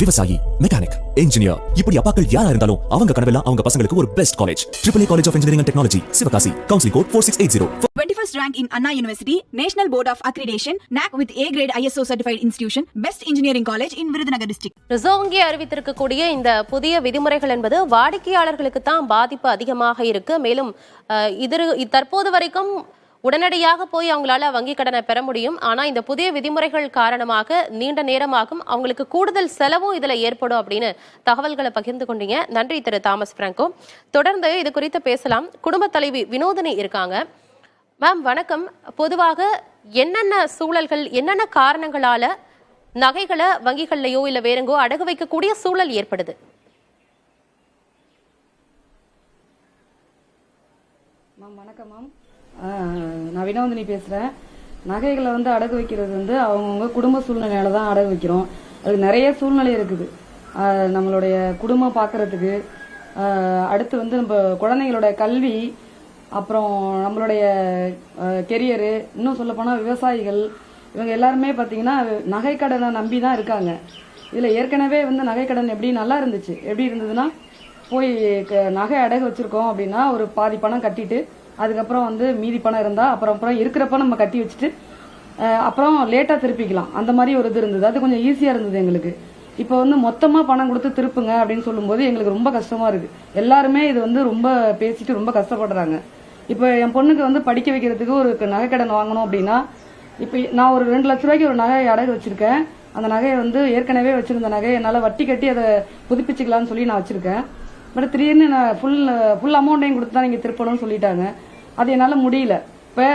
விவசாயி, mechanic, engineer, இப்படி அப்பாக்கள் யாரா இருந்தாலும் அவங்க கனவெல்லாம் அவங்க பசங்களுக்கு ஒரு best college. AAA College of Engineering and Technology, Sivakasi. Counseling code 4680. 21st rank in Anna University, National Board of Accreditation, NAC with A grade ISO certified institution, Best Engineering College in Virudhunagar district. Reserve வங்கி அறிவித்திருக்கக்கூடிய இந்த புதிய விதிமுறைகள் என்பது வாடிக்கையாளர்களுக்கு தான் பாதிப்பு அதிகமாக இருக்கு. மேலும் தற்போது வரைக்கும் உடனடியாக போய் அவங்களால வங்கி கடனை பெற முடியும். ஆனா இந்த புதிய விதிமுறைகள் காரணமாக நீண்ட நேரமாகும், அவங்களுக்கு கூடுதல் செலவும் இதுல ஏற்படும் அப்படின்னு தகவல்களை பகிர்ந்து கொண்டீங்க. நன்றி திரு தாமஸ் பிராங்கோ. தொடர்ந்து இது குறித்து பேசலாம். குடும்ப தலைவி வினோதினி இருக்காங்க. மேம் வணக்கம். பொதுவாக என்னென்ன சூழல்கள், என்னென்ன காரணங்களால நகைகளை வங்கிகள்லயோ இல்ல வேறெங்கோ அடகு வைக்கக்கூடிய சூழல் ஏற்படுது? மேம் வணக்கம் மேம், நான் வினோதினி பேசுகிறேன். நகைகளை அடகு வைக்கிறது அவங்கவுங்க குடும்ப சூழ்நிலையால தான் அடகு வைக்கிறோம். அதுக்கு நிறைய சூழ்நிலை இருக்குது. நம்மளுடைய குடும்பம் பார்க்கறதுக்கு, அடுத்து நம்ம குழந்தைங்களோட கல்வி, அப்புறம் நம்மளுடைய கெரியரு, இன்னும் சொல்லப்போனால் விவசாயிகள், இவங்க எல்லாருமே பார்த்தீங்கன்னா நகைக்கடனை நம்பி தான் இருக்காங்க. இதில் ஏற்கனவே நகைக்கடன் எப்படி நல்லா இருந்துச்சு, எப்படி இருந்ததுன்னா போய் நகை அடகு வச்சுருக்கோம் அப்படின்னா ஒரு பாதி பணம் கட்டிட்டு அதுக்கப்புறம் மீதி பணம் இருந்தால் அப்புறம் இருக்கிறப்ப நம்ம கட்டி வச்சுட்டு அப்புறம் லேட்டாக திருப்பிக்கலாம். அந்த மாதிரி ஒரு இது இருந்தது. அது கொஞ்சம் ஈஸியாக இருந்தது எங்களுக்கு. இப்போ மொத்தமாக பணம் கொடுத்து திருப்புங்க அப்படின்னு சொல்லும்போது எங்களுக்கு ரொம்ப கஷ்டமாக இருக்குது. எல்லாருமே இது ரொம்ப பேசிட்டு ரொம்ப கஷ்டப்படுறாங்க. இப்போ என் பொண்ணுக்கு படிக்க வைக்கிறதுக்கு ஒரு நகைக்கடன் வாங்கணும் அப்படின்னா, இப்போ நான் ஒரு 2 லட்ச ரூபாய்க்கு ஒரு நகையை அடகு வச்சிருக்கேன். அந்த நகையை ஏற்கனவே வச்சிருந்த நகையை என்னால் வட்டி கட்டி அதை புதுப்பிச்சுக்கலாம்னு சொல்லி நான் வச்சிருக்கேன். பட் திடீர்னு நான் ஃபுல் அமௌண்ட்டையும் கொடுத்து தான் நீங்கள் திருப்பணும்னு சொல்லிட்டாங்க. அது என்னால் முடியல. இப்போ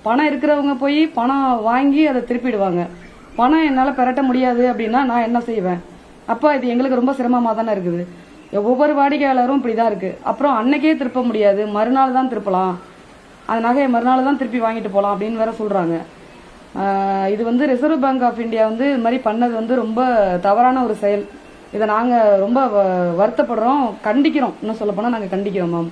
பணம் இருக்கிறவங்க போய் பணம் வாங்கி அதை திருப்பிடுவாங்க. பணம் என்னால் பெரட்ட முடியாது அப்படின்னா நான் என்ன செய்வேன்? அப்போ இது எங்களுக்கு ரொம்ப சிரமமாக தானே இருக்குது. ஒவ்வொரு வாடிக்கையாளரும் இப்படி தான் இருக்குது. அப்புறம் அன்னைக்கே திருப்ப முடியாது, மறுநாள் தான் திருப்பலாம், அந்த நகையை மறுநாள் தான் திருப்பி வாங்கிட்டு போகலாம் அப்படின்னு வேற சொல்கிறாங்க. இது ரிசர்வ் பேங்க் ஆஃப் இந்தியா இது மாதிரி பண்ணது ரொம்ப தவறான ஒரு செயல். இதை நாங்கள் ரொம்ப வருத்தப்படுறோம், கண்டிக்கிறோம். இன்னும் சொல்ல போனால் நாங்கள் கண்டிக்கிறோம் மேம்.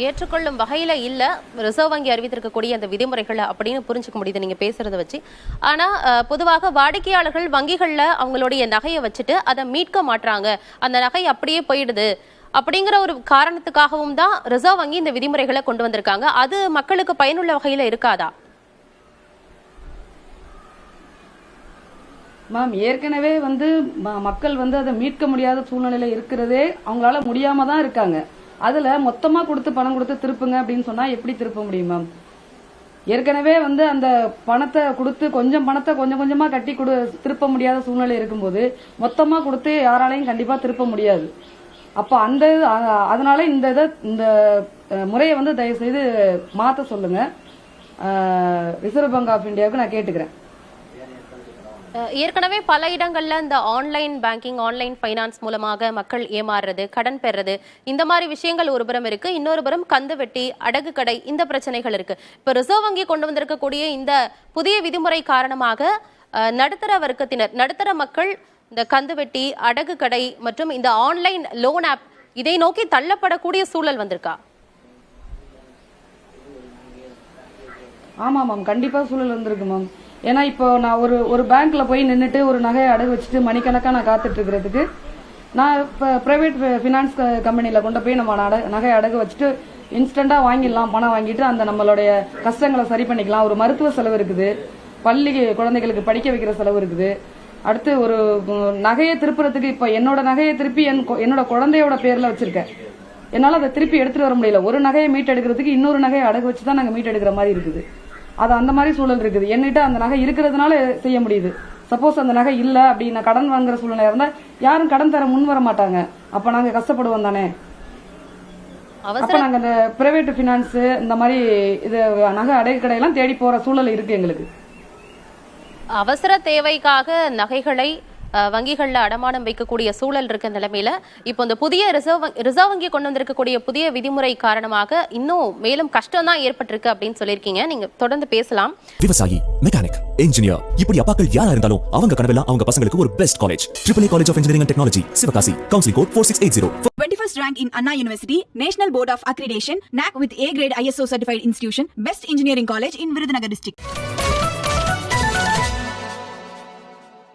ஏற்றுக்கொள்ளும் வகையில இல்ல ரிசர்வ் வங்கி அறிவித்திருக்கக்கூடிய அந்த விதிமுறைகள் அப்படின்னு புரிஞ்சுக்க முடியுது நீங்க பேசுறத வச்சு. ஆனா பொதுவாக வாடிக்கையாளர்கள் வங்கிகள்ல அவங்களுடைய நகையை வச்சுட்டு அதை மீட்க மாட்டாங்க, அந்த நகை அப்படியே போயிடுது அப்படிங்கிற ஒரு காரணத்துக்காகவும் தான் ரிசர்வ் வங்கி இந்த விதிமுறைகளை கொண்டு வந்திருக்காங்க. அது மக்களுக்கு பயனுள்ள வகையில இருக்காதா? மேம் ஏற்கனவே மக்கள் அதை மீட்க முடியாத சூழ்நிலையில இருக்கிறதே அவங்களால முடியாம தான் இருக்காங்க. அதுல மொத்தமா கொடுத்து பணம் கொடுத்து திருப்புங்க அப்படின்னு சொன்னா எப்படி திருப்ப முடியும் மேம்? ஏற்கனவே அந்த பணத்தை கொடுத்து கொஞ்சம் பணத்தை கொஞ்சம் கொஞ்சமா கட்டி திருப்ப முடியாத சூழ்நிலை இருக்கும்போது மொத்தமா கொடுத்து யாராலையும் கண்டிப்பா திருப்ப முடியாது. அப்ப அதனால இந்த முறையை தயவு செய்து மாத்த சொல்லுங்க. ரிசர்வ் பேங்க் ஆஃப் இந்தியாவுக்கு நான் கேட்டுக்கிறேன். ஏற்கனவே பல இடங்கள்ல இந்த ஆன்லைன் பேங்கிங், ஆன்லைன் ஃபைனான்ஸ் மூலமாக மக்கள் ஏமாறுறது, கடன் பெறுறது, இந்த மாதிரி விஷயங்கள் ஒரு புறம் இருக்கு. இன்னொரு புறம் கந்து வெட்டி, அடகு கடை, இந்த பிரச்சனைகள் இருக்கு. இப்ப ரிசர்வ் வங்கி கொண்டு வந்திருக்கக்கூடிய இந்த புதிய விதிமுறை காரணமாக நடுத்தர வர்க்கத்தினர், நடுத்தர மக்கள் இந்த கந்து வெட்டி, அடகு கடை மற்றும் இந்த ஆன்லைன் லோன் ஆப் இதை நோக்கி தள்ளப்படக்கூடிய சூழல் வந்திருக்கா? ஆமா மேம், கண்டிப்பா சூழல் வந்திருக்கு மேம். ஏன்னா இப்போ நான் ஒரு பேங்க்ல போய் நின்றுட்டு ஒரு நகையை அடகு வச்சுட்டு மணிக்கணக்காக நான் காத்துட்டு இருக்கிறதுக்கு, நான் இப்போ பிரைவேட் ஃபினான்ஸ் கம்பெனியில் கொண்டு போய் நம்ம நகையை அடகு வச்சுட்டு இன்ஸ்டண்டா வாங்கிடலாம், பணம் வாங்கிட்டு அந்த நம்மளுடைய கஷ்டங்களை சரி பண்ணிக்கலாம். ஒரு மருத்துவ செலவு இருக்குது, பள்ளி குழந்தைகளுக்கு படிக்க வைக்கிற செலவு இருக்குது. அடுத்து ஒரு நகையை திருப்புறதுக்கு, இப்போ என்னோட நகையை திருப்பி என்னோட குழந்தையோட பேர்ல வச்சிருக்கேன், என்னால் அதை திருப்பி எடுத்துட்டு வர முடியல. ஒரு நகையை மீட் எடுக்கிறதுக்கு இன்னொரு நகையை அடகு வச்சு தான் நாங்கள் மீட் எடுக்கிற மாதிரி இருக்குது. அது அந்த மாதிரி சூழல் இருக்குது. என்கிட்ட அந்த நகை இருக்கிறதுனால செய்ய முடியுது. சப்போஸ் அந்த நகை இல்ல அப்படின்னா கடன் வாங்குற சூழ்நிலை இருந்தா யாரும் கடன் தர முன் வர மாட்டாங்க. அப்ப நாங்க கஷ்டப்படுவோம் தானே. அப்ப நாங்க இந்த பிரைவேட் பினான்ஸ் இந்த மாதிரி இது நகை அடகு கடையெல்லாம் தேடி போற சூழல் இருக்கு எங்களுக்கு. அவசர தேவைக்காக நகைகளை வங்கிகள்ல அடமானம் வைக்கக்கூடிய சூழல் இருக்க நிலைமையில இப்போ இந்த புதிய ரிசர்வ் வங்கி கொண்டு வந்திருக்கக்கூடிய புதிய விதிமுறை காரணமாக இன்னும் மேலும் கஷ்டம் தான் ஏற்பட்டிருக்கு அப்படின்னு சொல்லியிருக்கீங்க. நீங்க தொடர்ந்து பேசலாம். விவசாயி, மெக்கானிக், இன்ஜினியர், இப்படி அப்பாக்கள் யாரா இருந்தாலும் அவங்க கனவெல்லாம் அவங்க பசங்களுக்கு ஒரு best college. AAA College of Engineering and Technology, Sivakasi. Counseling code 4680. 21st rank in Anna University, National Board of Accreditation, NAC with A grade ISO certified institution, Best Engineering College in Virudhunagar district.